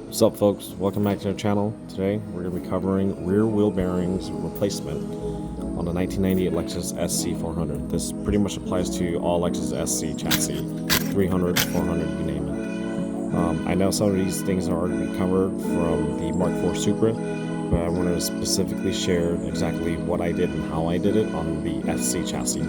What's up, folks? Welcome back to our channel. Today we're going to be covering rear wheel bearings replacement on the 1998 Lexus SC400. This pretty much applies to all Lexus SC chassis, 300, 400, you name it. I know some of these things are already covered from the Mark IV Supra, but I want to specifically share exactly what I did and how I did it on the SC chassis.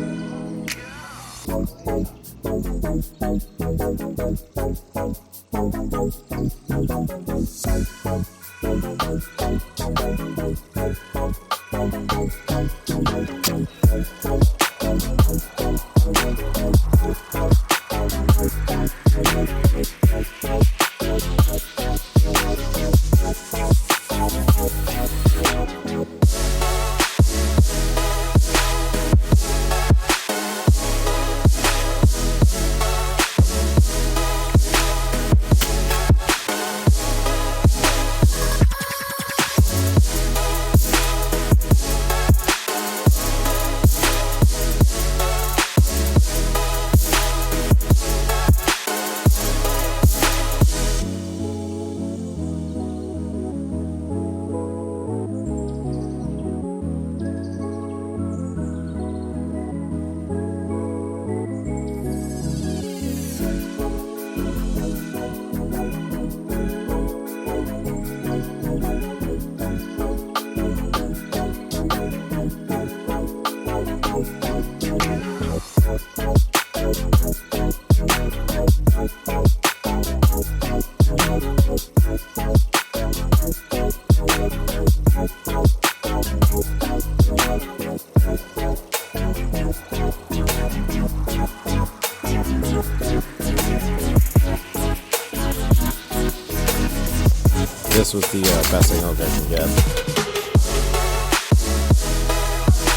This was the best thing I can get.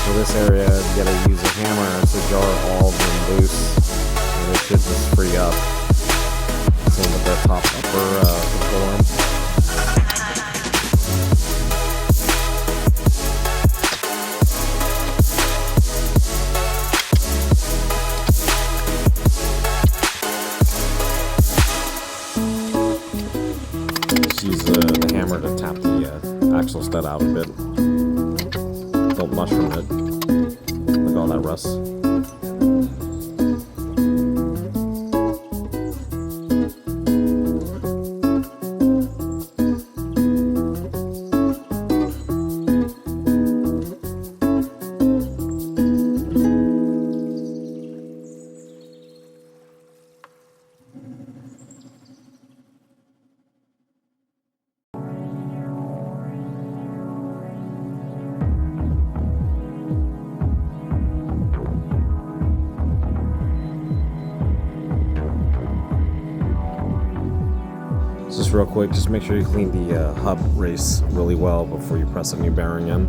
For this area, you gotta use a hammer to jar all of them loose, and it should just free up some of the top upper control arm. Use the hammer to tap the axle stud out a bit. Don't mushroom it. Look at all that rust. Just real quick, just make sure you clean the hub race really well before you press a new bearing in.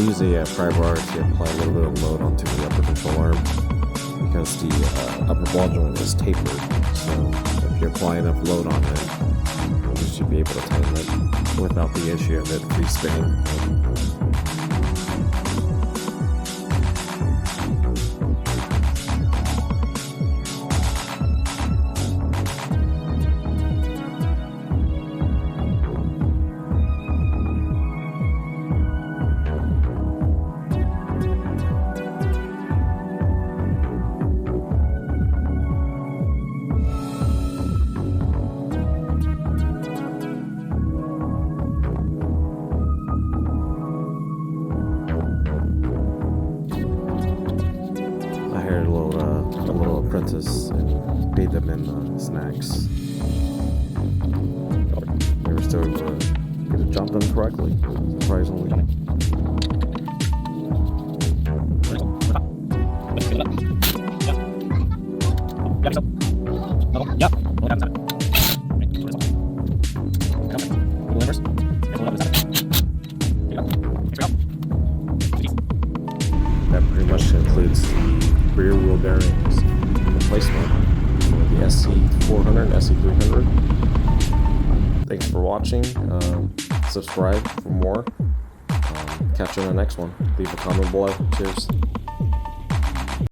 use a pry bar to apply a little bit of load onto the upper control arm because the upper ball joint is tapered. So if you apply enough load on it, you should be able to tighten it without the issue of it free spinning. A little apprentice and bathe them in snacks. They were still able to get the job done correctly, surprisingly. That pretty much concludes the rear wheel bearings replacement for the SC400 and SC300. Thanks for watching. Subscribe for more. Catch you on the next one. Leave a comment below. Cheers.